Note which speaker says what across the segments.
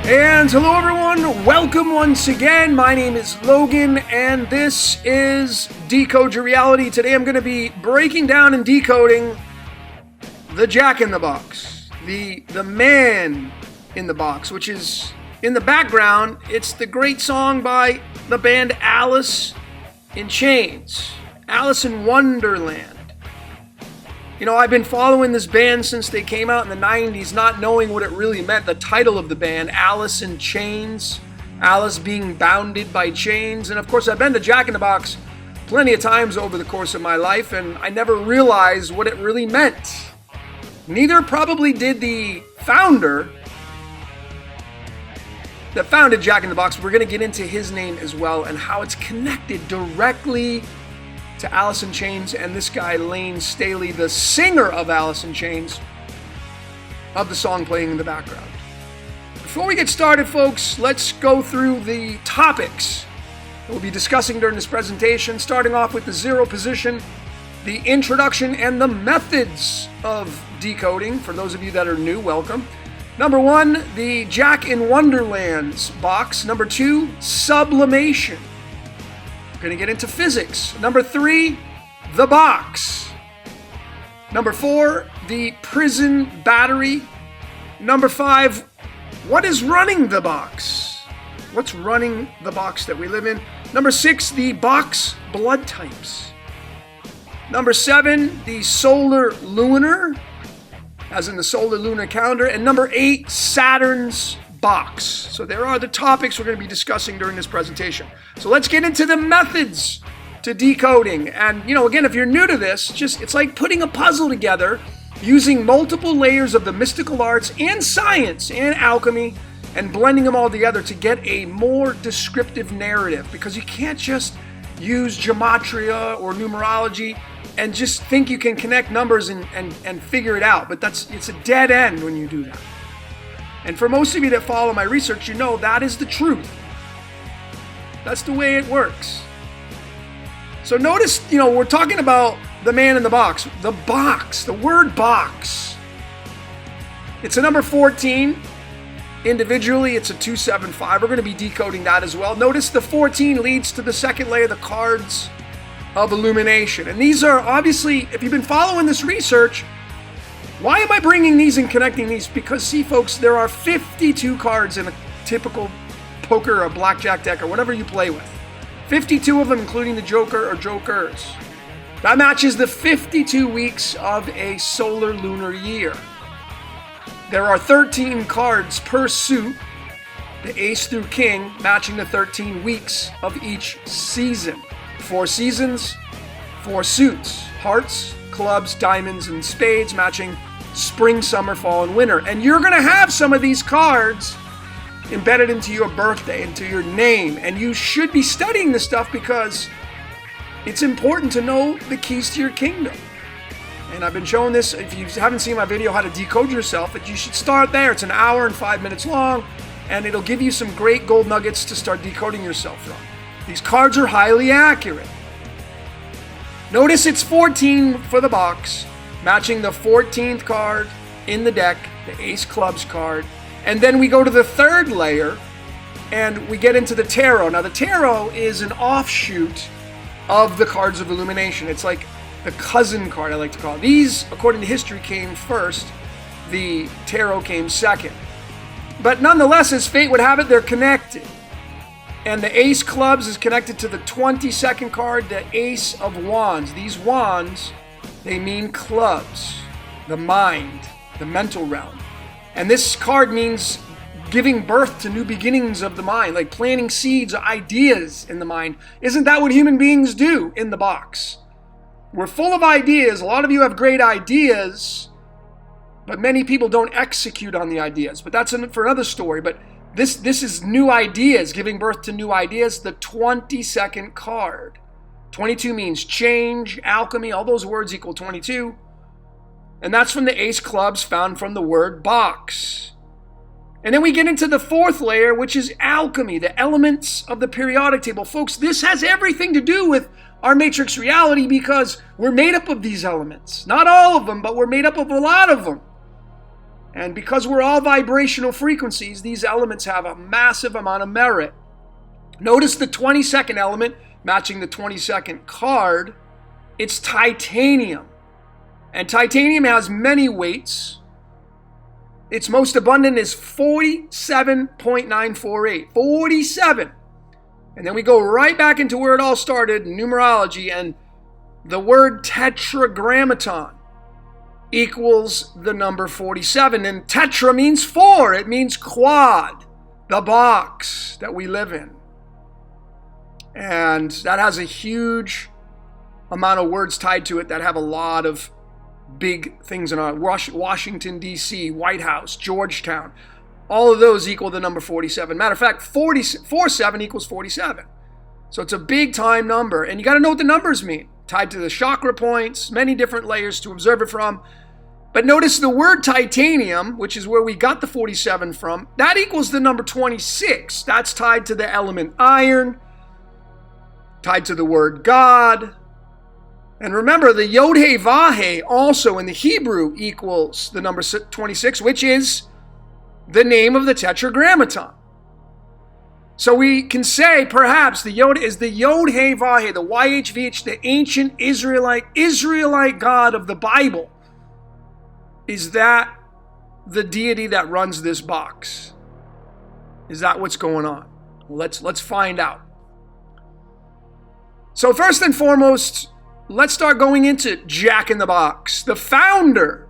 Speaker 1: And hello everyone, welcome once again. My name is Logan and this is Decode Your Reality. Today I'm going to be breaking down and decoding the Jack in the Box, the man in the box, which is in the background. It's the great song by the band Alice in Chains, Alice in Wonderland. You know, I've been following this band since they came out in the 90s, not knowing what it really meant. The title of the band, Alice in Chains, Alice being bounded by chains. And of course, I've been to Jack in the Box plenty of times over the course of my life, and I never realized what it really meant. Neither probably did the founder that founded Jack in the Box. We're going to get into his name as well and how it's connected directly to Alice in Chains and this guy Lane Staley, the singer of Alice in Chains, of the song playing in the background. Before we get started, folks, let's go through the topics we'll be discussing during this presentation, starting off with the zero position, the introduction, and the methods of decoding. For those of you that are new, welcome. Number one, the Jack in Wonderland's box. Number two, sublimation. Going to get into physics. Number three, the box. Number four, the prison battery. Number five, what is running the box? What's running the box that we live in? Number six, the box blood types. Number seven, the solar lunar, as in the solar lunar calendar. And number eight, Saturn's box. So there are the topics we're going to be discussing during this presentation. So let's get into the methods to decoding. And you know, again, if you're new to this, it's like putting a puzzle together using multiple layers of the mystical arts and science and alchemy and blending them all together to get a more descriptive narrative, because you can't just use gematria or numerology and just think you can connect numbers and figure it out. But it's a dead end when you do that. And for most of you that follow my research, you know that is the truth. That's the way it works. So notice, you know, we're talking about the man in the box. The box, the word box. It's a number 14. Individually, it's a 275. We're going to be decoding that as well. Notice the 14 leads to the second layer, the cards of illumination. And these are obviously, if you've been following this research, why am I bringing these and connecting these? Because, see, folks, there are 52 cards in a typical poker or blackjack deck or whatever you play with. 52 of them, including the joker or jokers. That matches the 52 weeks of a solar lunar year. There are 13 cards per suit, the ace through king, matching the 13 weeks of each season. 4 seasons, 4 suits, hearts, clubs, diamonds, and spades, matching spring, summer, fall, and winter. And you're going to have some of these cards embedded into your birthday, into your name. And you should be studying this stuff because it's important to know the keys to your kingdom. And I've been showing this, if you haven't seen my video, how to decode yourself, that you should start there. It's an hour and 5 minutes long, and it'll give you some great gold nuggets to start decoding yourself from. These cards are highly accurate. Notice it's 14 for the box, matching the 14th card in the deck, the Ace Clubs card. And then we go to the third layer and we get into the tarot. Now the tarot is an offshoot of the cards of illumination. It's like the cousin card, I like to call it. These, according to history, came first. The tarot came second. But nonetheless, as fate would have it, they're connected. And the Ace Clubs is connected to the 22nd card, the Ace of Wands. These wands, they mean clubs, the mind, the mental realm. And this card means giving birth to new beginnings of the mind, like planting seeds, ideas in the mind. Isn't that what human beings do in the box? We're full of ideas. A lot of you have great ideas, but many people don't execute on the ideas. But that's for another story. But this is new ideas, giving birth to new ideas. The 22nd card. 22 means change, alchemy, all those words equal 22. And that's from the Ace Clubs, found from the word box. And then we get into the fourth layer, which is alchemy, the elements of the periodic table. Folks, this has everything to do with our matrix reality because we're made up of these elements. Not all of them, but we're made up of a lot of them. And because we're all vibrational frequencies, these elements have a massive amount of merit. Notice the 22nd element, matching the 22nd card, it's titanium. And titanium has many weights. Its most abundant is 47.948. 47. And then we go right back into where it all started, numerology, and the word tetragrammaton equals the number 47. And tetra means four. It means quad, the box that we live in. And that has a huge amount of words tied to it that have a lot of big things in our Washington, D.C., White House, Georgetown. All of those equal the number 47. Matter of fact, 47 equals 47. So it's a big time number. And you got to know what the numbers mean. Tied to the chakra points, many different layers to observe it from. But notice the word titanium, which is where we got the 47 from, that equals the number 26. That's tied to the element iron, tied to the word God. And remember, the Yod-Heh-Vah-Heh also in the Hebrew equals the number 26, which is the name of the Tetragrammaton. So we can say perhaps the Yod is the Yod-Heh-Vah-Heh, the YHVH, the ancient Israelite God of the Bible. Is that the deity that runs this box? Is that what's going on? Let's find out. So first and foremost, let's start going into Jack in the Box, the founder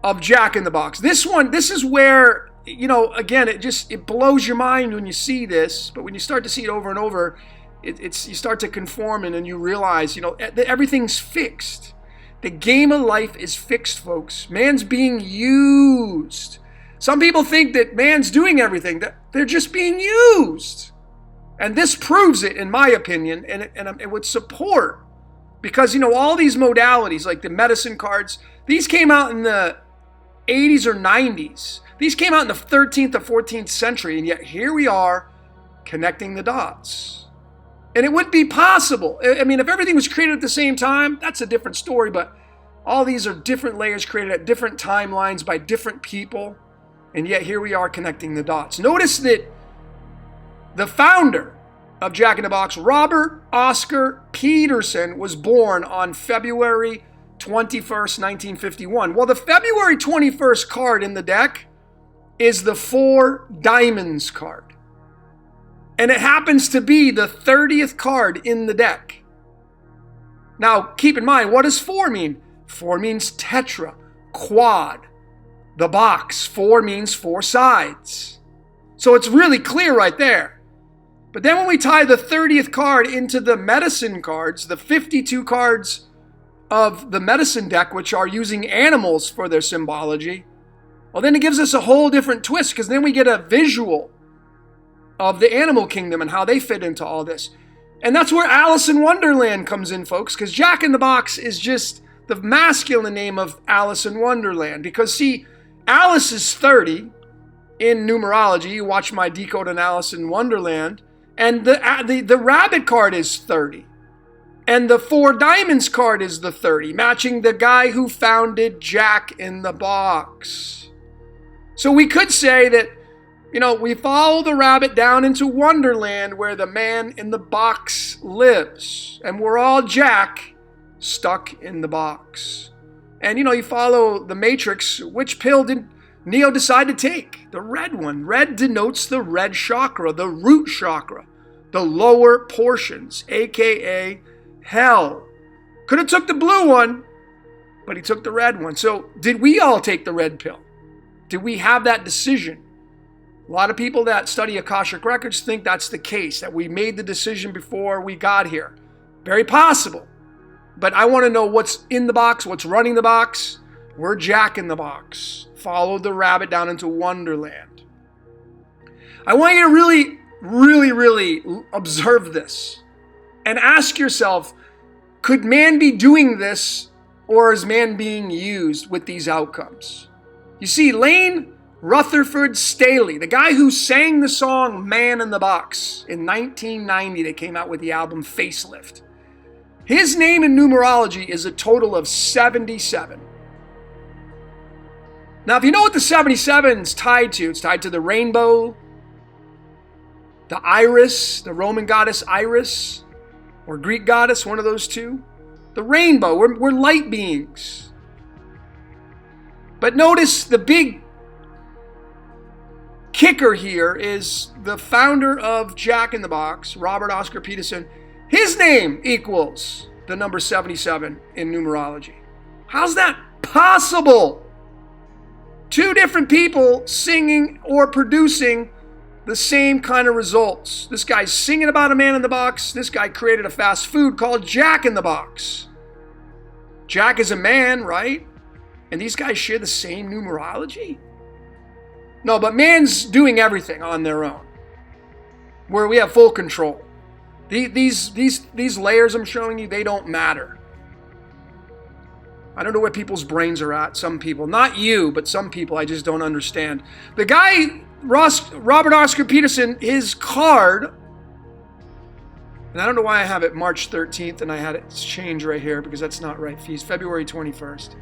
Speaker 1: of Jack in the Box. This is where, again, it blows your mind when you see this, but when you start to see it over and over, you start to conform and you realize, everything's fixed. The game of life is fixed, folks. Man's being used. Some people think that man's doing everything, that they're just being used. And this proves it, in my opinion, and it would support. Because, all these modalities, like the medicine cards, these came out in the 80s or 90s. These came out in the 13th or 14th century, and yet here we are connecting the dots. And it would be possible. I mean, if everything was created at the same time, that's a different story, but all these are different layers created at different timelines by different people, and yet here we are connecting the dots. Notice that the founder of Jack in the Box, Robert Oscar Peterson, was born on February 21st, 1951. Well, the February 21st card in the deck is the 4 diamonds card. And it happens to be the 30th card in the deck. Now, keep in mind, what does 4 mean? 4 means tetra, quad, the box. 4 means 4 sides. So it's really clear right there. But then when we tie the 30th card into the medicine cards, the 52 cards of the medicine deck, which are using animals for their symbology, well, then it gives us a whole different twist, because then we get a visual of the animal kingdom and how they fit into all this. And that's where Alice in Wonderland comes in, folks, because Jack in the Box is just the masculine name of Alice in Wonderland. Because, see, Alice is 30 in numerology. You watch my Decoding Alice in Wonderland. And the rabbit card is 30. And the 4 diamonds card is the 30, matching the guy who founded Jack in the Box. So we could say that, we follow the rabbit down into Wonderland where the man in the box lives. And we're all Jack stuck in the box. And, you follow the Matrix. Which pill did Neo decide to take? The red one. Red denotes the red chakra, the root chakra, the lower portions, a.k.a. hell. Could have took the blue one, but he took the red one. So did we all take the red pill? Did we have that decision? A lot of people that study Akashic Records think that's the case, that we made the decision before we got here. Very possible. But I want to know what's in the box, what's running the box. We're Jack in the Box. Follow the rabbit down into Wonderland. I want you to really, really, really observe this and ask yourself, could man be doing this, or is man being used with these outcomes? You see, Lane Rutherford Staley, the guy who sang the song Man in the Box in 1990, they came out with the album Facelift. His name in numerology is a total of 77. Now, if you know what the 77 is tied to, it's tied to the rainbow, the Iris, the Roman goddess Iris, or Greek goddess, one of those two. The rainbow, we're light beings. But notice the big kicker here is the founder of Jack in the Box, Robert Oscar Peterson. His name equals the number 77 in numerology. How's that possible? Two different people singing or producing the same kind of results. This guy's singing about a man in the box. This guy created a fast food called Jack in the Box. Jack is a man, right? And these guys share the same numerology? No, but man's doing everything on their own, where we have full control. These layers I'm showing you, they don't matter. I don't know where people's brains are at. Some people, not you, but some people I just don't understand. The guy, Robert Oscar Peterson, his card, and I don't know why I have it March 13th and I had it change right here because that's not right. He's February 21st.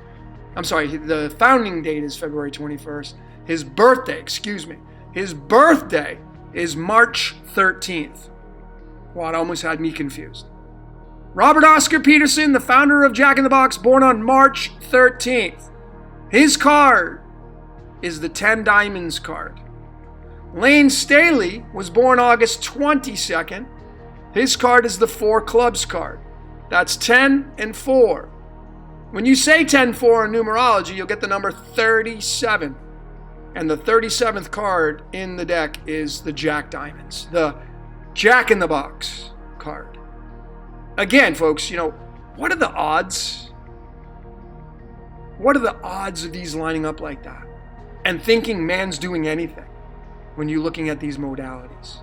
Speaker 1: I'm sorry, the founding date is February 21st. His birthday is March 13th. Wow, it almost had me confused. Robert Oscar Peterson, the founder of Jack in the Box, born on March 13th. His card is the 10 Diamonds card. Lane Staley was born August 22nd. His card is the 4 Clubs card. That's 10 and 4. When you say 10-4 in numerology, you'll get the number 37. And the 37th card in the deck is the Jack Diamonds, the Jack in the Box card. Again, folks, what are the odds? What are the odds of these lining up like that? And thinking man's doing anything when you're looking at these modalities.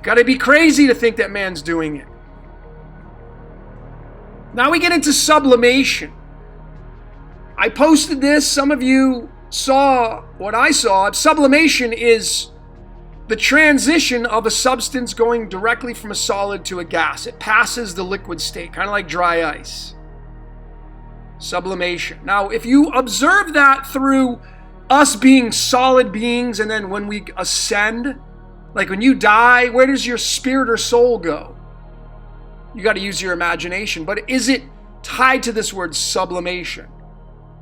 Speaker 1: Got to be crazy to think that man's doing it. Now we get into sublimation. I posted this. Some of you saw what I saw. Sublimation is the transition of a substance going directly from a solid to a gas. It passes the liquid state, kind of like dry ice. Sublimation. Now, if you observe that through us being solid beings, and then when we ascend, like when you die, where does your spirit or soul go? You got to use your imagination. But is it tied to this word sublimation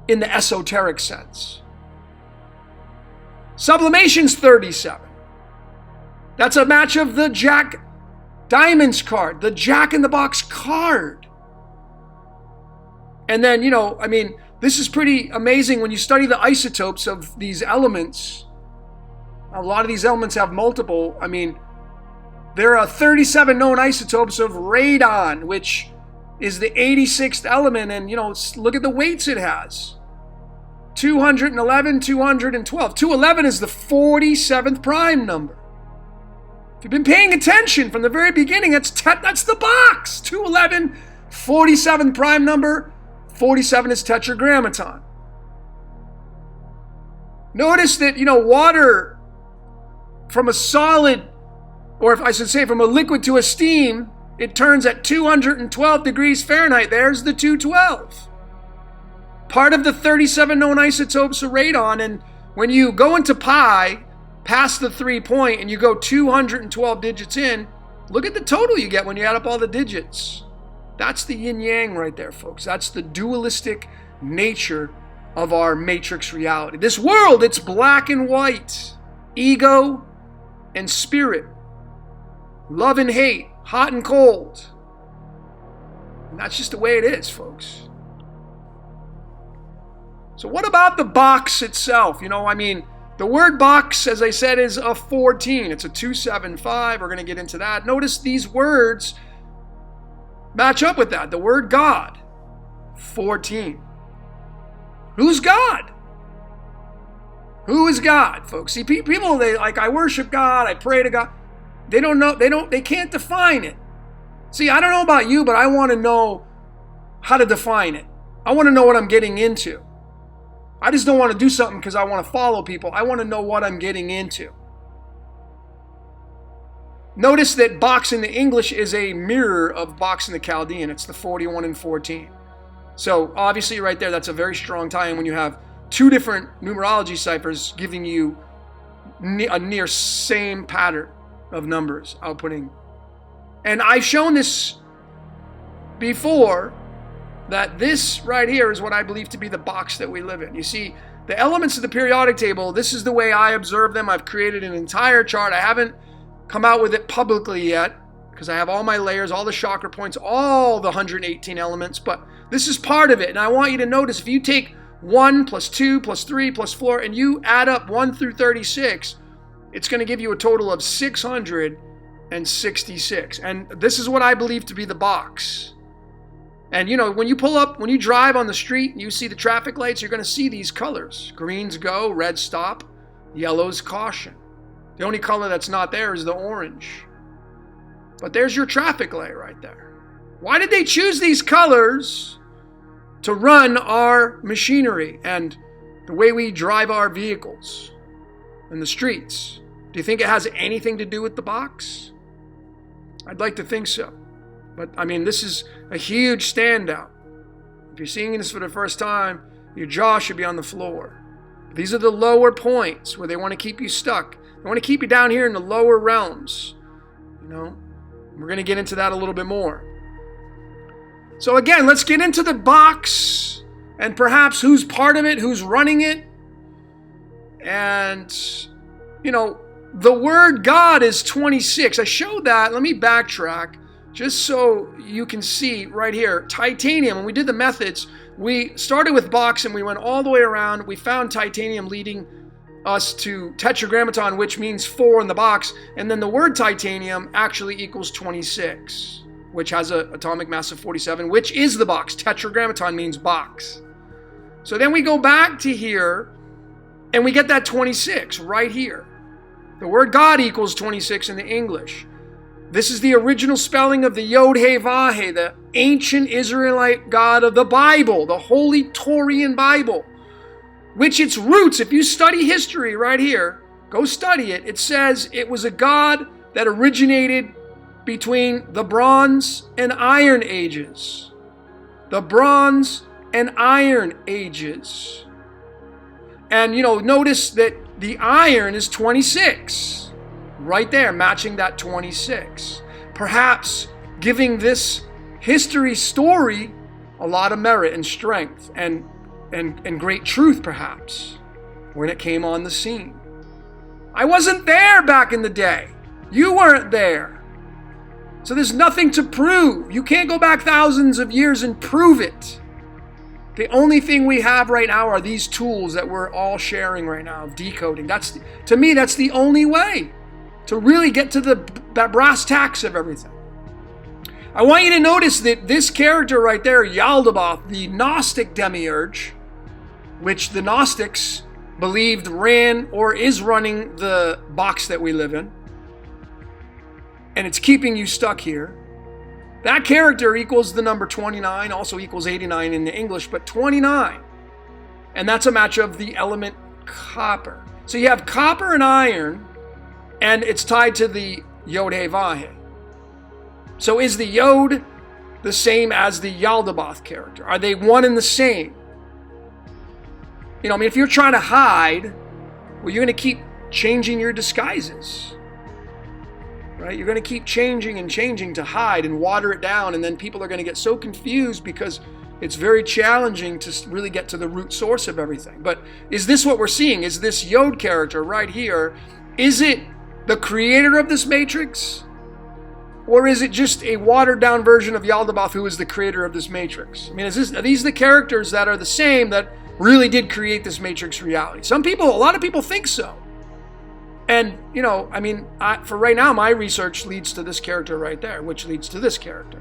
Speaker 1: in the esoteric sense? Sublimation's 37. That's a match of the Jack Diamonds card, the Jack in the Box card. And then, this is pretty amazing when you study the isotopes of these elements. A lot of these elements have multiple. There are 37 known isotopes of radon, which is the 86th element. And, look at the weights it has. 211, 212. 211 is the 47th prime number. If you've been paying attention from the very beginning, that's the box. 211, 47 prime number, 47 is tetragrammaton. Notice that, water from a solid, or if I should say from a liquid to a steam, it turns at 212 degrees Fahrenheit. There's the 212. Part of the 37 known isotopes of radon, and when you go into pi, past the 3 point, and you go 212 digits in, look at the total you get when you add up all the digits. That's the yin-yang right there, folks. That's the dualistic nature of our matrix reality. This world, it's black and white. Ego and spirit. Love and hate. Hot and cold. And that's just the way it is, folks. So what about the box itself? The word box, as I said, is a 14. It's a 275. We're going to get into that. Notice these words match up with that. The word God, 14. Who's God? Who is God, folks? See, people, I worship God, I pray to God. They don't know, they can't define it. See, I don't know about you, but I want to know how to define it. I want to know what I'm getting into. I just don't want to do something because I want to follow people. I want to know what I'm getting into. Notice that box in the English is a mirror of box in the Chaldean. It's the 41 and 14. So obviously right there, that's a very strong tie-in when you have two different numerology ciphers giving you a near same pattern of numbers outputting. And I've shown this before, that this right here is what I believe to be the box that we live in. You see, the elements of the periodic table, this is the way I observe them. I've created an entire chart. I haven't come out with it publicly yet because I have all my layers, all the chakra points, all the 118 elements, but this is part of it. And I want you to notice, if you take 1 plus 2 plus 3 plus 4 and you add up 1 through 36, it's going to give you a total of 666. And this is what I believe to be the box. And you know, when you drive on the street and you see the traffic lights, you're going to see these colors. Greens go, red stop, yellow's caution. The only color that's not there is the orange. But there's your traffic light right there. Why did they choose these colors to run our machinery and the way we drive our vehicles in the streets? Do you think it has anything to do with the box? I'd like to think so. But I mean, this is a huge standout. If you're seeing this for the first time, your jaw should be on the floor. These are the lower points where they want to keep you stuck. They want to keep you down here in the lower realms. You know, we're going to get into that a little bit more. So again, let's get into the box and perhaps who's part of it, who's running it. And, you know, the word God is 26. I showed that. Let me backtrack just so you can see right here. Titanium, when we did the methods, we started with box and we went all the way around. We found titanium leading us to tetragrammaton, which means 4 in the box. And then the word titanium actually equals 26, which has an atomic mass of 47, which is the box. Tetragrammaton means box. So then we go back to here and we get that 26 right here. The word God equals 26 in the English. This is the original spelling of the Yod-Heh-Vah-Heh, the ancient Israelite God of the Bible, the Holy Taurian Bible, which its roots, if you study history right here, go study it, it says it was a God that originated between the Bronze and Iron Ages. The Bronze and Iron Ages. And, you know, notice that the iron is 26. Right there, matching that 26. Perhaps giving this history story a lot of merit and strength and great truth, perhaps, when it came on the scene. I wasn't there back in the day. You weren't there. So there's nothing to prove. You can't go back thousands of years and prove it. The only thing we have right now are these tools that we're all sharing right now of decoding. To me, that's the only way to really get to the brass tacks of everything. I want you to notice that this character right there, Yaldabaoth, the Gnostic demiurge, which the Gnostics believed ran or is running the box that we live in, and it's keeping you stuck here. That character equals the number 29, also equals 89 in the English, but 29. And that's a match of the element copper. So you have copper and iron, and it's tied to the Yod-Heh-Vah-Heh. So is the Yod the same as the Yaldabaoth character? Are they one and the same? You know, I mean, if you're trying to hide, well, you're going to keep changing your disguises. Right? You're going to keep changing and changing to hide and water it down, and then people are going to get so confused because it's very challenging to really get to the root source of everything. But is this what we're seeing? Is this Yod character right here, is it the creator of this matrix? Or is it just a watered down version of Yaldabaoth, who is the creator of this matrix? I mean, are these the characters that are the same that really did create this matrix reality? A lot of people think so. And, you know, I mean, for right now, my research leads to this character right there, which leads to this character.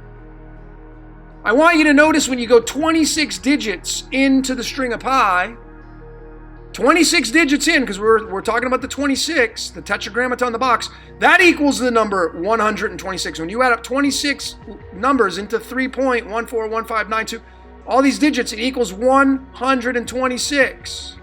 Speaker 1: I want you to notice when you go 26 digits into the string of pi, 26 digits in, because we're talking about the 26, the tetragrammaton, the box, that equals the number 126. When you add up 26 numbers into 3.141592, all these digits, it equals 126.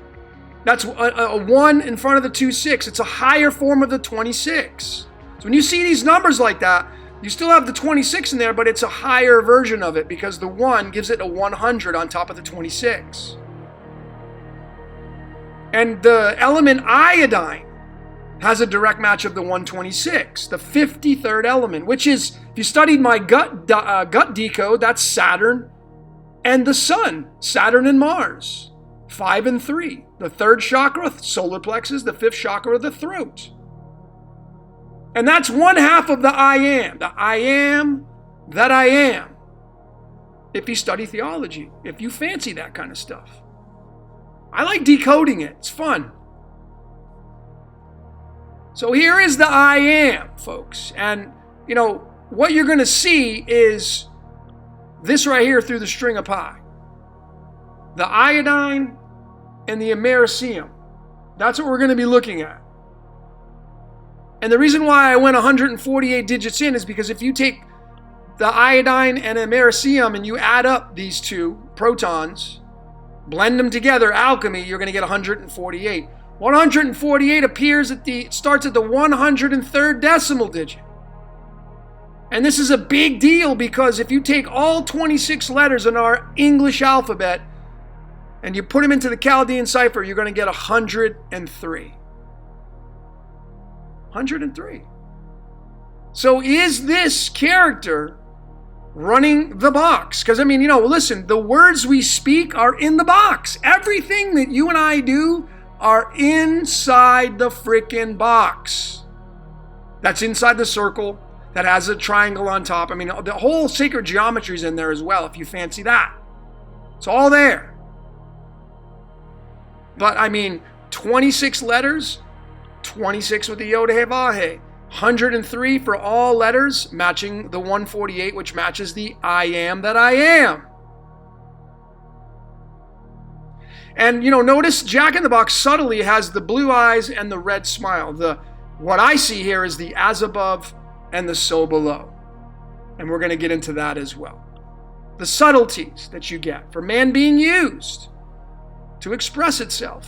Speaker 1: That's a 1 in front of the 26. It's a higher form of the 26. So when you see these numbers like that, you still have the 26 in there, but it's a higher version of it because the 1 gives it a 100 on top of the 26. And the element iodine has a direct match of the 126, the 53rd element, which is, if you studied my gut decode, that's Saturn and the sun, Saturn and Mars, 5 and 3. The third chakra, solar plexus, the fifth chakra, the throat. And that's one half of the I am that I am. If you study theology, if you fancy that kind of stuff. I like decoding it. It's fun. So here is the I am, folks. And, what you're going to see is this right here through the string of pi. The iodine and the americium. That's what we're going to be looking at. And the reason why I went 148 digits in is because if you take the iodine and americium and you add up these two protons, blend them together, alchemy, you're going to get 148. 148 starts at the 103rd decimal digit. And this is a big deal because if you take all 26 letters in our English alphabet and you put them into the Chaldean cipher, you're going to get 103. 103. So is this character running the box? Because, listen, the words we speak are in the box. Everything that you and I do are inside the frickin' box. That's inside the circle that has a triangle on top. The whole sacred geometry is in there as well, if you fancy that. It's all there. But, 26 letters, 26 with the Yod He Vav He, 103 for all letters, matching the 148, which matches the I am that I am. And, notice Jack in the Box subtly has the blue eyes and the red smile. What I see here is the as above and the so below. And we're going to get into that as well. The subtleties that you get for man being used to express itself.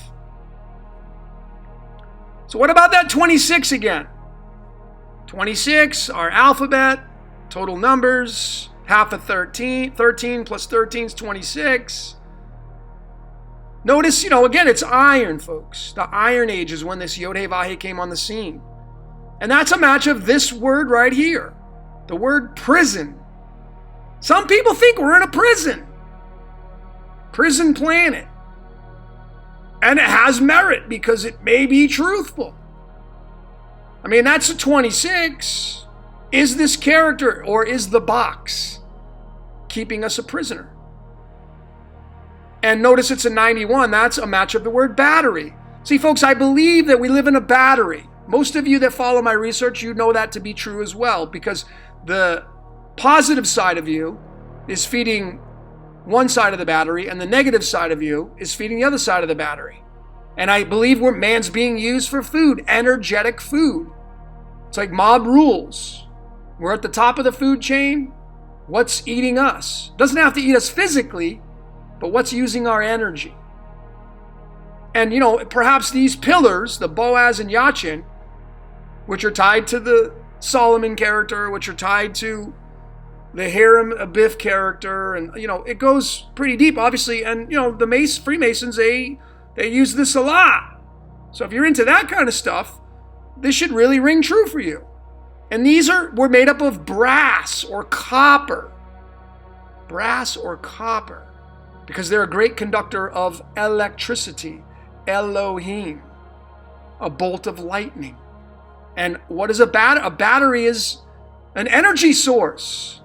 Speaker 1: So what about that 26 again? 26, our alphabet, total numbers, half of 13. 13 plus 13 is 26. Notice, again, it's iron, folks. The Iron Age is when this Yod He Vav He came on the scene. And that's a match of this word right here. The word prison. Some people think we're in a prison. Prison planet. And it has merit because it may be truthful. That's a 26. Is this character or is the box keeping us a prisoner? And notice it's a 91. That's a match of the word battery. See, folks, I believe that we live in a battery. Most of you that follow my research, you know that to be true as well, because the positive side of you is feeding one side of the battery, and the negative side of you is feeding the other side of the battery. And I believe man's being used for food, energetic food. It's like mob rules. We're at the top of the food chain. What's eating us? Doesn't have to eat us physically, but what's using our energy? And, perhaps these pillars, the Boaz and Yachin, which are tied to the Solomon character, which are tied to the Hiram Abiff character, and, it goes pretty deep, obviously. And, the Freemasons, they use this a lot. So if you're into that kind of stuff, this should really ring true for you. And these were made up of brass or copper. Brass or copper. Because they're a great conductor of electricity. Elohim. A bolt of lightning. And what is a battery? A battery is an energy source.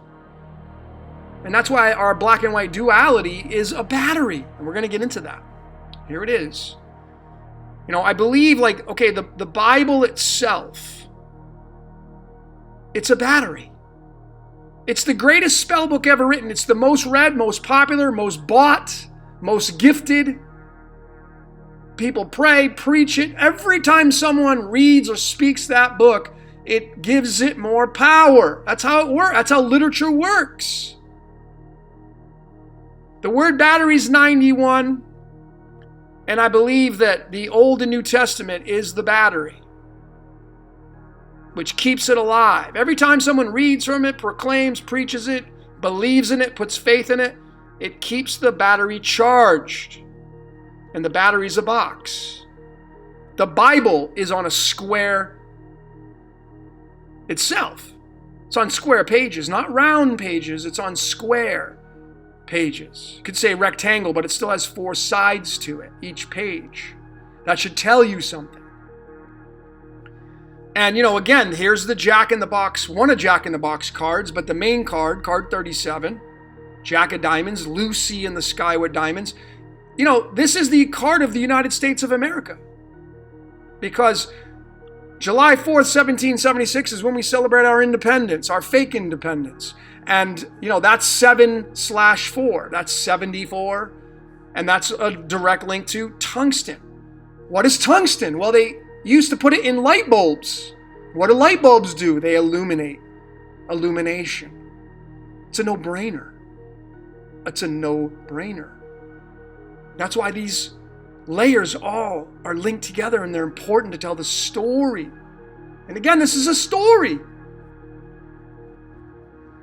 Speaker 1: And that's why our black and white duality is a battery. And we're going to get into that. Here it is. I believe the Bible itself, it's a battery. It's the greatest spell book ever written. It's the most read, most popular, most bought, most gifted. People pray, preach it. Every time someone reads or speaks that book, it gives it more power. That's how it works. That's how literature works. The word battery is 91. And I believe that the Old and New Testament is the battery, which keeps it alive. Every time someone reads from it, proclaims, preaches it, believes in it, puts faith in it, it keeps the battery charged. And the battery's a box. The Bible is on a square itself. It's on square pages, not round pages. It's on square pages. You could say rectangle, but it still has 4 sides to it, each page. That should tell you something. And, again, here's the Jack in the Box, one of Jack in the Box cards, but the main card, card 37, Jack of Diamonds, Lucy in the sky with diamonds. This is the card of the United States of America. Because July 4th, 1776 is when we celebrate our independence, our fake independence. And, that's 7/4. That's 74. And that's a direct link to tungsten. What is tungsten? Well, they used to put it in light bulbs. What do light bulbs do? They illuminate. Illumination. It's a no-brainer. It's a no-brainer. That's why these layers all are linked together, and they're important to tell the story. And again, this is a story.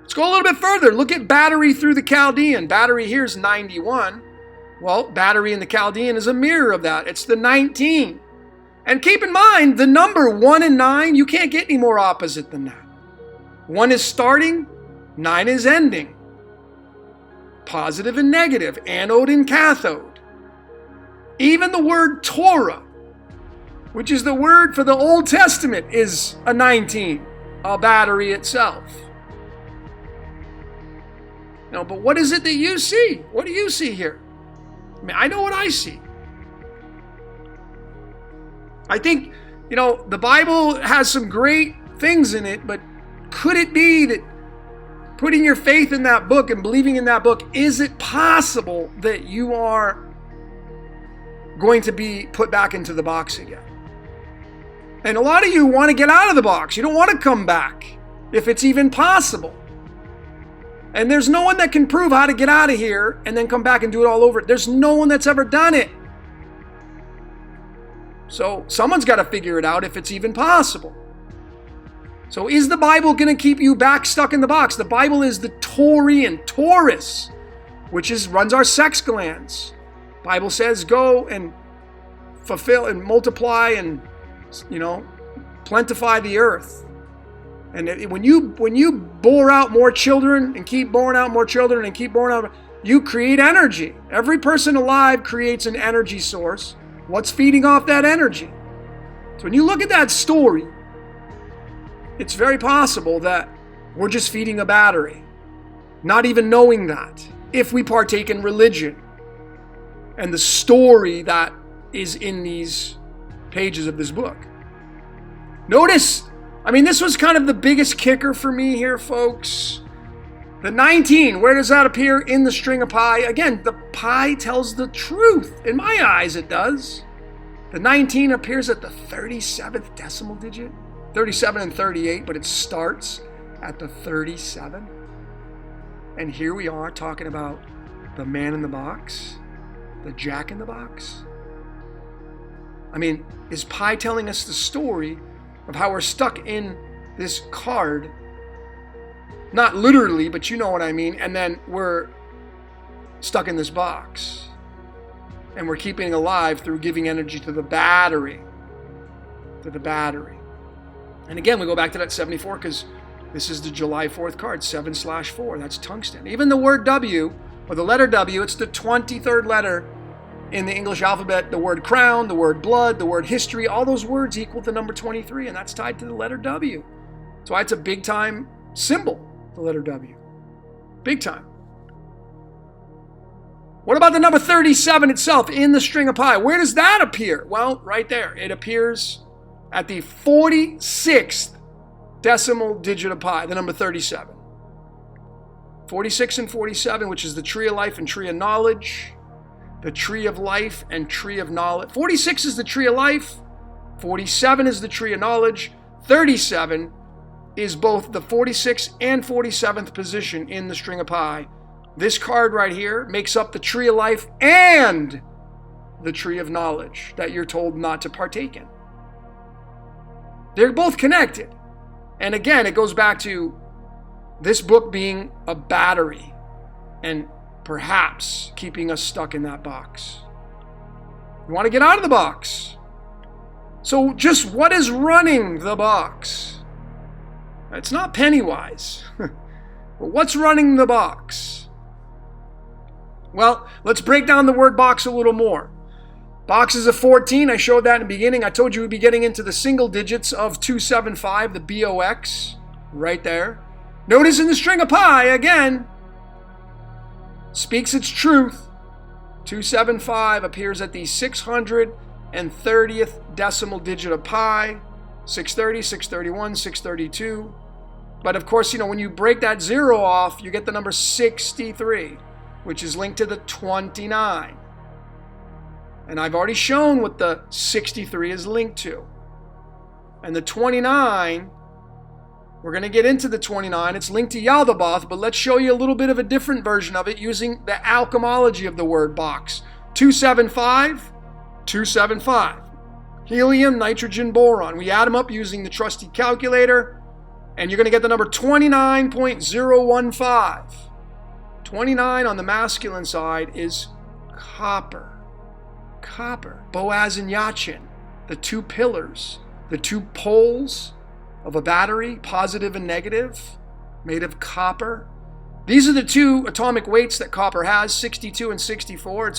Speaker 1: Let's go a little bit further. Look at battery through the Chaldean. Battery here is 91. Well, battery in the Chaldean is a mirror of that. It's the 19. And keep in mind, the number 1 and 9, you can't get any more opposite than that. 1 is starting, 9 is ending. Positive and negative, anode and cathode. Even the word Torah, which is the word for the Old Testament, is a 19, a battery itself. But what is it that you see? What do you see here? I know what I see. I think, the Bible has some great things in it, but could it be that putting your faith in that book and believing in that book, is it possible that you are going to be put back into the box again? And a lot of you want to get out of the box. You don't want to come back, if it's even possible. And there's no one that can prove how to get out of here and then come back and do it all over. There's no one that's ever done it. So someone's got to figure it out if it's even possible. So is the Bible going to keep you back stuck in the box? The Bible is the Taurus, which runs our sex glands. Bible says go and fulfill and multiply and, plentify the earth. And when you bore out more children and keep boring out more children and keep boring out, you create energy. Every person alive creates an energy source. What's feeding off that energy? So when you look at that story, it's very possible that we're just feeding a battery, not even knowing that, if we partake in religion and the story that is in these pages of this book. Notice, this was kind of the biggest kicker for me here, folks. The 19, where does that appear in the string of pi? Again, the pi tells the truth. In my eyes, it does. The 19 appears at the 37th decimal digit. 37 and 38, but it starts at the 37. And here we are talking about the man in the box, the Jack in the Box. Is pi telling us the story of how we're stuck in this card? Not literally, but you know what I mean. And then we're stuck in this box. And we're keeping it alive through giving energy to the battery. And again, we go back to that 74 because this is the July 4th card, 7/4. That's tungsten. Even the word W, or the letter W, it's the 23rd letter in the English alphabet. The word crown, the word blood, the word history, all those words equal the number 23, and that's tied to the letter W. That's why it's a big time symbol, the letter W. Big time. What about the number 37 itself in the string of pi? Where does that appear? Well, right there. It appears at the 46th decimal digit of pi, the number 37. 46 and 47, which is the tree of life and tree of knowledge. The tree of life and tree of knowledge. 46 is the tree of life. 47 is the tree of knowledge. 37 is both the 46th and 47th position in the string of pi. This card right here makes up the tree of life and the tree of knowledge that you're told not to partake in. They're both connected. And again, it goes back to this book being a battery and perhaps keeping us stuck in that box. You want to get out of the box. So just what is running the box? It's not Pennywise. But what's running the box? Well, let's break down the word box a little more. Box is a 14. I showed that in the beginning. I told you we'd be getting into the single digits of 275, the BOX, right there. Notice in the string of pi, again, speaks its truth. 275 appears at the 630th decimal digit of pi, 630, 631, 632. But of course, when you break that zero off, you get the number 63, which is linked to the 29. And I've already shown what the 63 is linked to. And the 29, we're going to get into the 29. It's linked to Yaldabaoth, but let's show you a little bit of a different version of it using the alchemology of the word box. 275, 275. Helium, nitrogen, boron. We add them up using the trusty calculator, and you're going to get the number 29.015. 29 on the masculine side is copper. Copper. Boaz and Yachin, the two pillars, the two poles of a battery, positive and negative, made of copper. These are the two atomic weights that copper has, 62 and 64.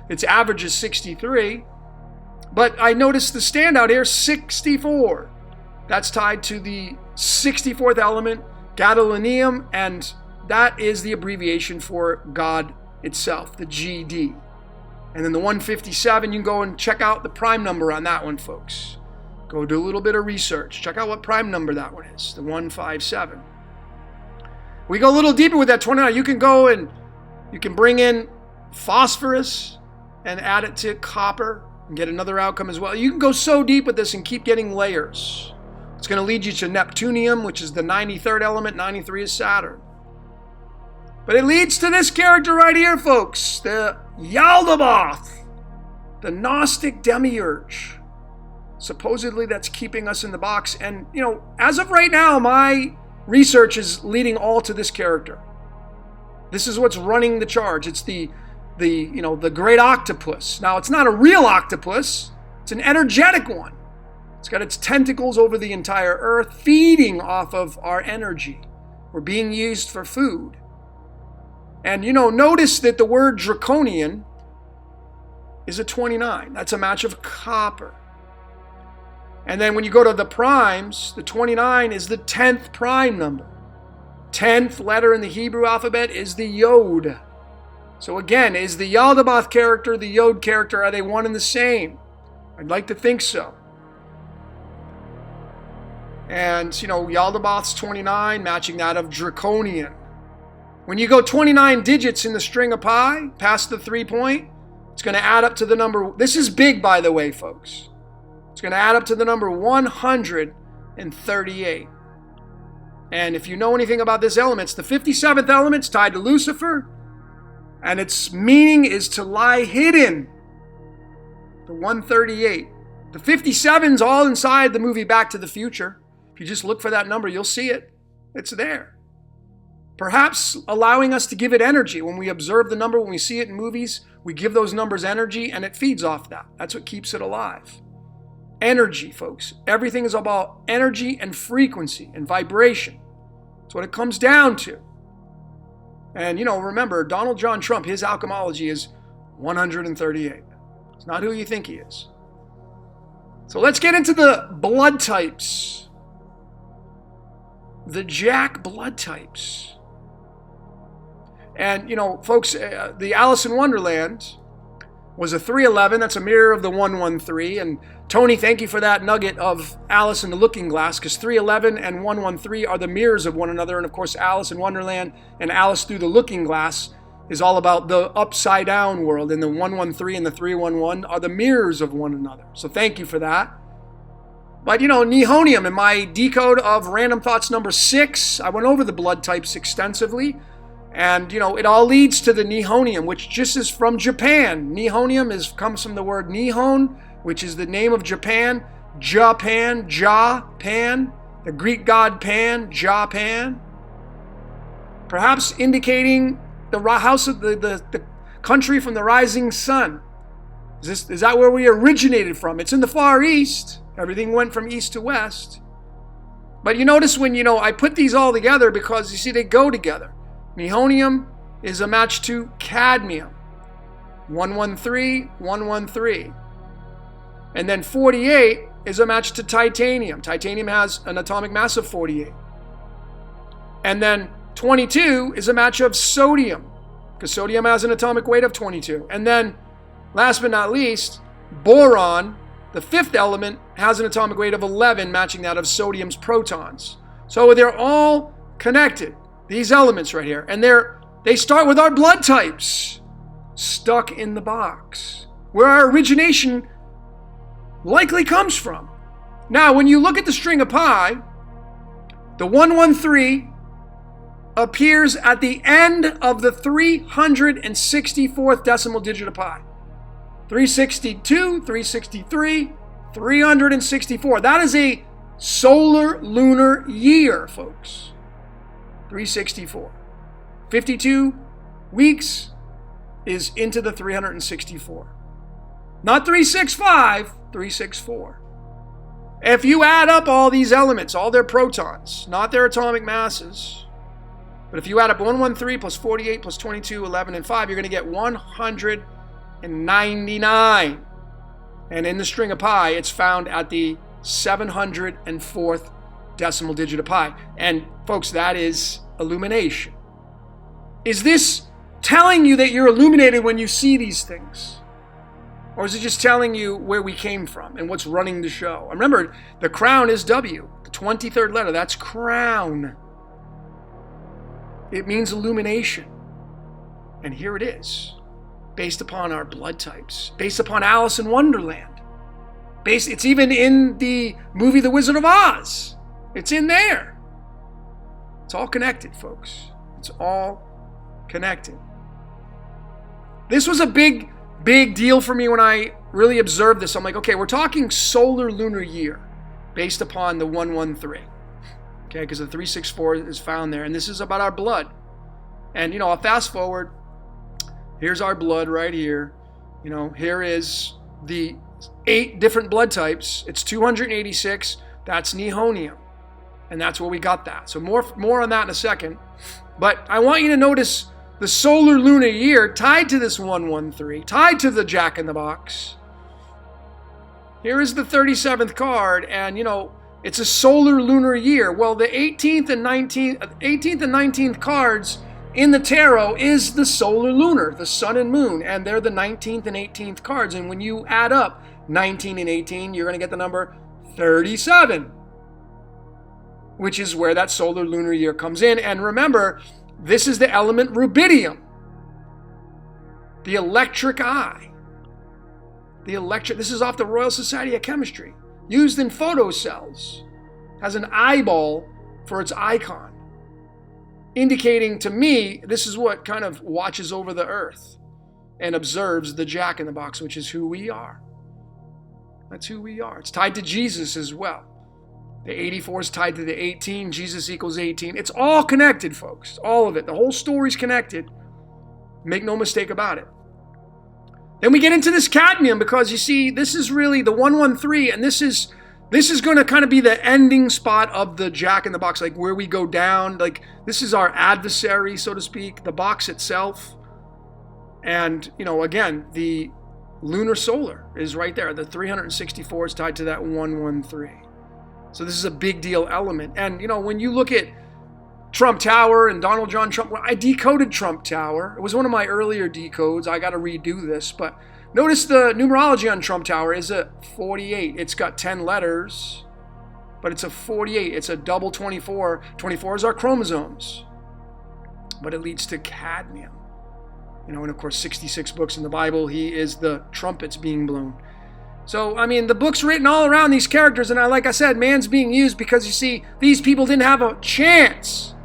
Speaker 1: Its average is 63. But I noticed the standout here, 64. That's tied to the 64th element, gadolinium, and that is the abbreviation for God itself, the GD. And then the 157, you can go and check out the prime number on that one, folks. Go do a little bit of research. Check out what prime number that one is, the 157. We go a little deeper with that 29. You can go and you can bring in phosphorus and add it to copper and get another outcome as well. You can go so deep with this and keep getting layers. It's going to lead you to Neptunium, which is the 93rd element. 93 is Saturn. But it leads to this character right here, folks. The Yaldabaoth, the Gnostic demiurge. Supposedly that's keeping us in the box. And, as of right now, my research is leading all to this character. This is what's running the charge. It's the great octopus. Now, it's not a real octopus. It's an energetic one. It's got its tentacles over the entire earth, feeding off of our energy. We're being used for food. And, notice that the word draconian is a 29. That's a match of copper. And then when you go to the primes, the 29 is the 10th prime number. 10th letter in the Hebrew alphabet is the Yod. So again, is the Yaldabaoth character, the Yod character, are they one and the same? I'd like to think so. And, Yaldabaoth's 29, matching that of draconian. When you go 29 digits in the string of pi, past the 3 point, it's going to add up to the number, this is big by the way, folks. It's going to add up to the number 138. And if you know anything about this element, it's the 57th element, it's tied to Lucifer, and its meaning is to lie hidden. The 138. The 57's all inside the movie Back to the Future. If you just look for that number, you'll see it. It's there. Perhaps allowing us to give it energy. When we observe the number, when we see it in movies, we give those numbers energy and it feeds off that. That's what keeps it alive. Energy, folks. Everything is about energy and frequency and vibration. That's what it comes down to. And, remember, Donald John Trump, his alchemology is 138. It's not who you think he is. So let's get into the blood types. The Jack blood types. And, folks, the Alice in Wonderland was a 311. That's a mirror of the 113. And Tony, thank you for that nugget of Alice in the Looking Glass, because 311 and 113 are the mirrors of one another. And, of course, Alice in Wonderland and Alice Through the Looking Glass is all about the upside down world. And the 113 and the 311 are the mirrors of one another. So thank you for that. But, Nihonium, in my decode of Random Thoughts number 6, I went over the blood types extensively. And, it all leads to the Nihonium, which just is from Japan. Nihonium comes from the word Nihon, which is the name of Japan. Japan, the Greek god Pan, Japan. Perhaps indicating the house of the country from the rising sun. Is that where we originated from? It's in the Far East. Everything went from east to west. But you notice when, I put these all together because, you see, they go together. Nihonium is a match to cadmium. 113, 113. And then 48 is a match to titanium. Titanium has an atomic mass of 48. And then 22 is a match of sodium, because sodium has an atomic weight of 22. And then, last but not least, boron, the fifth element, has an atomic weight of 11, matching that of sodium's protons. So they're all connected, these elements right here. And they start with our blood types, stuck in the box, where our origination likely comes from. Now, when you look at the string of pi, the 113 appears at the end of the 364th decimal digit of pi. 362, 363, 364. That is a solar lunar year, folks. 364. 52 weeks is into the 364. Not 365, 364. If you add up all these elements, all their protons, not their atomic masses, but if you add up 113 plus 48 plus 22, 11, and 5, you're going to get 199. And in the string of pi, it's found at the 704th decimal digit of pi. And folks, that is illumination. Is this telling you that you're illuminated when you see these things? Or is it just telling you where we came from and what's running the show? Remember, the crown is W. The 23rd letter, that's crown. It means illumination. And here it is, based upon our blood types, based upon Alice in Wonderland. It's even in the movie The Wizard of Oz. It's in there. It's all connected, folks. It's all connected. This was a big deal for me when I really observed this. I'm like, okay, we're talking solar lunar year based upon the 113. Okay, because the 364 is found there. And this is about our blood. And, I'll fast forward. Here's our blood right here. Here is the 8 different blood types. It's 286. That's nihonium. And that's where we got that. So more on that in a second. But I want you to notice the solar lunar year tied to this 113, tied to the Jack in the Box. Here is the 37th card, and it's a solar lunar year. Well, the 18th and 19th cards in the tarot is the solar lunar, the sun and moon, and they're the 19th and 18th cards. And when you add up 19 and 18, you're going to get the number 37, which is where that solar lunar year comes in. And remember, this is the element rubidium, the electric eye. This is off the Royal Society of Chemistry, used in photocells, has an eyeball for its icon, indicating to me this is what kind of watches over the earth and observes the Jack in the Box, which is who we are. That's who we are. It's tied to Jesus as well. The 84 is tied to the 18. Jesus equals 18. It's all connected, folks. All of it. The whole story's connected. Make no mistake about it. Then we get into this cadmium because, you see, this is really the 113, and this is going to kind of be the ending spot of the Jack in the Box, like where we go down. Like, this is our adversary, so to speak, the box itself. And, again, the lunar solar is right there. The 364 is tied to that 113. So this is a big deal element. And, when you look at Trump Tower and Donald John Trump, I decoded Trump Tower. It was one of my earlier decodes. I got to redo this. But notice the numerology on Trump Tower is a 48. It's got 10 letters, but it's a 48. It's a double 24. 24 is our chromosomes. But it leads to cadmium. And of course, 66 books in the Bible. He is the trumpets being blown. So, the book's written all around these characters, and like I said, man's being used because, you see, these people didn't have a chance.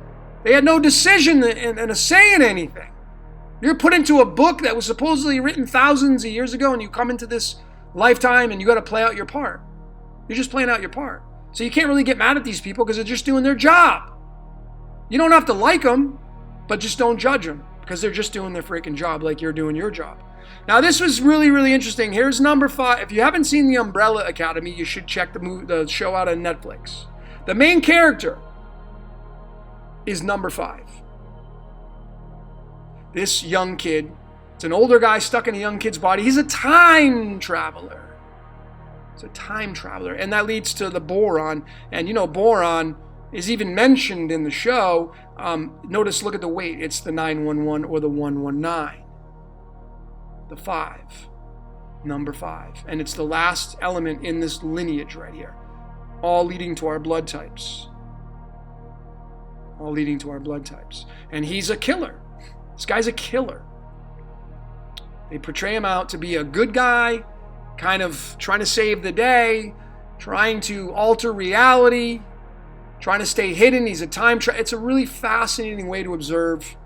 Speaker 1: They had no decision and a say in anything. You're put into a book that was supposedly written thousands of years ago, and you come into this lifetime and you got to play out your part. You're just playing out your part. So you can't really get mad at these people because they're just doing their job. You don't have to like them, but just don't judge them because they're just doing their freaking job like you're doing your job. Now, this was really, really interesting. Here's number 5. If you haven't seen The Umbrella Academy, you should check the show out on Netflix. The main character is number 5. This young kid, it's an older guy stuck in a young kid's body. He's a time traveler. It's a time traveler. And that leads to the boron. And boron is even mentioned in the show. Notice, look at the weight. It's the 911 or the 119. The 5. Number 5. And it's the last element in this lineage right here. All leading to our blood types. All leading to our blood types. And he's a killer. This guy's a killer. They portray him out to be a good guy, kind of trying to save the day, trying to alter reality, trying to stay hidden. He's a it's a really fascinating way to observe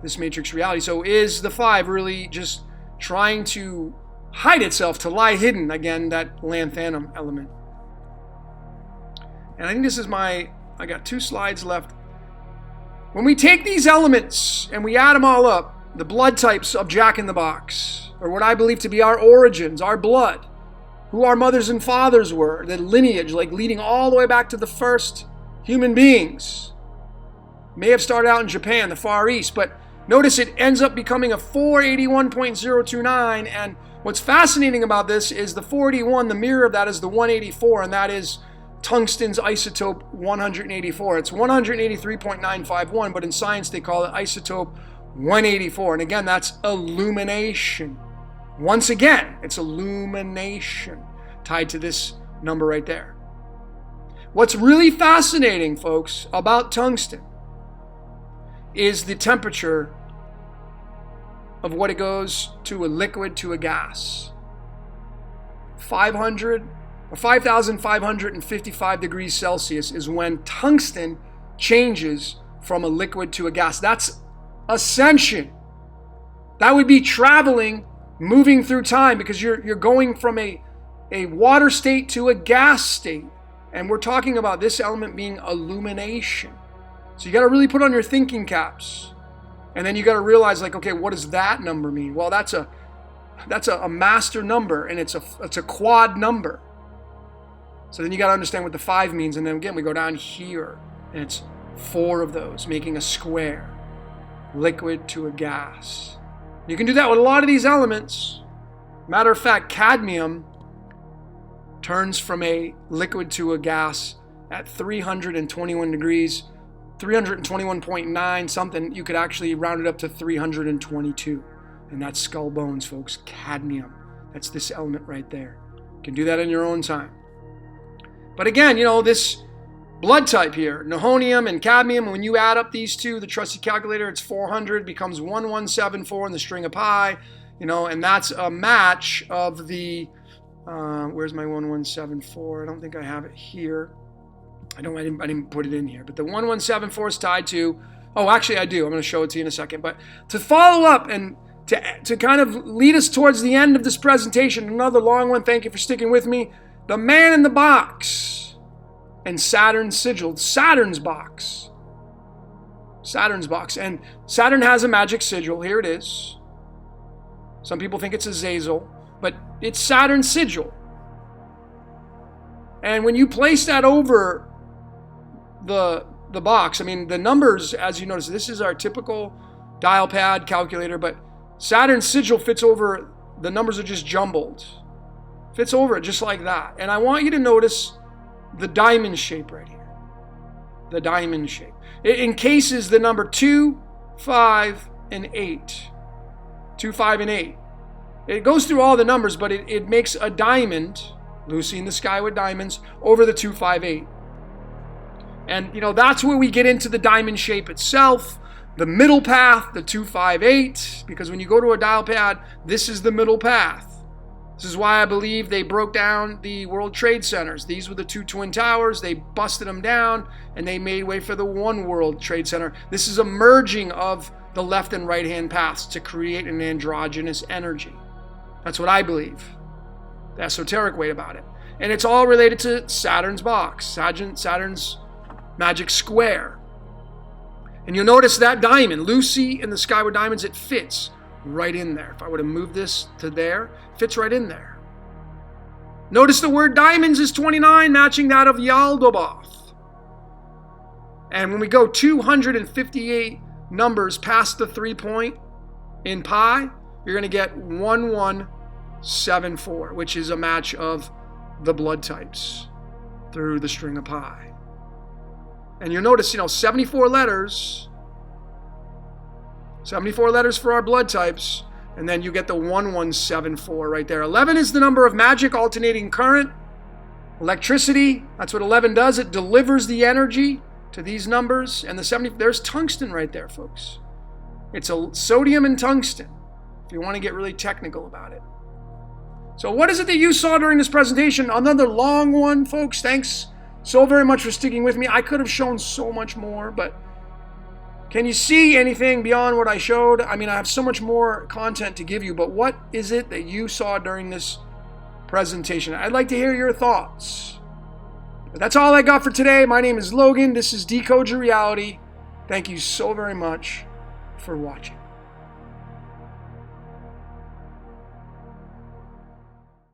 Speaker 1: this Matrix reality. So is the 5 really just trying to hide itself, to lie hidden? Again, that lanthanum element. And I think this is I got 2 slides left. When we take these elements and we add them all up, the blood types of Jack in the Box, or what I believe to be our origins, our blood, who our mothers and fathers were, the lineage, like leading all the way back to the first human beings. May have started out in Japan, the Far East, but notice it ends up becoming a 481.029, and what's fascinating about this is the 481, the mirror of that is the 184, and that is tungsten's isotope 184. It's 183.951, but in science they call it isotope 184. And again, that's illumination. Once again, it's illumination tied to this number right there. What's really fascinating, folks, about tungsten is the temperature of what it goes to a liquid to a gas. 5,555 degrees Celsius is when tungsten changes from a liquid to a gas. That's ascension. That would be traveling, moving through time, because you're going from a water state to a gas state. And we're talking about this element being illumination. So you got to really put on your thinking caps. And then you got to realize, like, okay, what does that number mean? Well, that's a master number, and it's a quad number. So then you got to understand what the 5 means. And then again, we go down here, and it's 4 of those, making a square. Liquid to a gas. You can do that with a lot of these elements. Matter of fact, cadmium turns from a liquid to a gas at 321 degrees, 321.9 something. You could actually round it up to 322. And that's skull bones, folks. Cadmium. That's this element right there. You can do that in your own time. But again, this blood type here, nihonium and cadmium, when you add up these two, the trusty calculator, it's 400, becomes 1174 in the string of pi, and that's a match of the, where's my 1174? I don't think I have it here. I didn't put it in here, but the 1174 is tied to, oh, actually I do. I'm going to show it to you in a second. But to follow up and to kind of lead us towards the end of this presentation, another long one, thank you for sticking with me, the man in the box and Saturn's sigil, Saturn's box. And Saturn has a magic sigil. Here it is. Some people think it's a Zazel, but it's Saturn's sigil. And when you place that over the box, I mean, the numbers, as you notice, this is our typical dial pad calculator, but Saturn's sigil fits over, the numbers are just jumbled. Fits over it just like that. And I want you to notice the diamond shape right here. The diamond shape. It encases the number 2, 5, and 8. 2, 5, and 8. It goes through all the numbers, but it makes a diamond, Lucy in the Sky with Diamonds, over the 2, 5, 8. And, that's where we get into the diamond shape itself, the middle path, the 2, 5, 8, because when you go to a dial pad, this is the middle path. This is why I believe they broke down the World Trade Centers. These were the 2 twin towers. They busted them down, and they made way for the one World Trade Center. This is a merging of the left and right-hand paths to create an androgynous energy. That's what I believe. The esoteric way about it. And it's all related to Saturn's box, Saturn's magic square. And you'll notice that diamond, Lucy in the Sky with Diamonds, it fits right in there. If I were to move this to there, fits right in there. Notice the word diamonds is 29, matching that of Yaldabaoth. And when we go 258 numbers past the 3 point in pi, you're going to get 1174, which is a match of the blood types through the string of pi. And you'll notice, 74 letters. 74 letters for our blood types. And then you get the 1174 right there. 11 is the number of magic alternating current. Electricity, that's what 11 does. It delivers the energy to these numbers. And the 70, there's tungsten right there, folks. It's a sodium and tungsten, if you want to get really technical about it. So what is it that you saw during this presentation? Another long one, folks. Thanks so very much for sticking with me. I could have shown so much more, but can you see anything beyond what I showed? I mean, I have so much more content to give you, but what is it that you saw during this presentation? I'd like to hear your thoughts. But that's all I got for today. My name is Logan. This is Decode Your Reality. Thank you so very much for watching.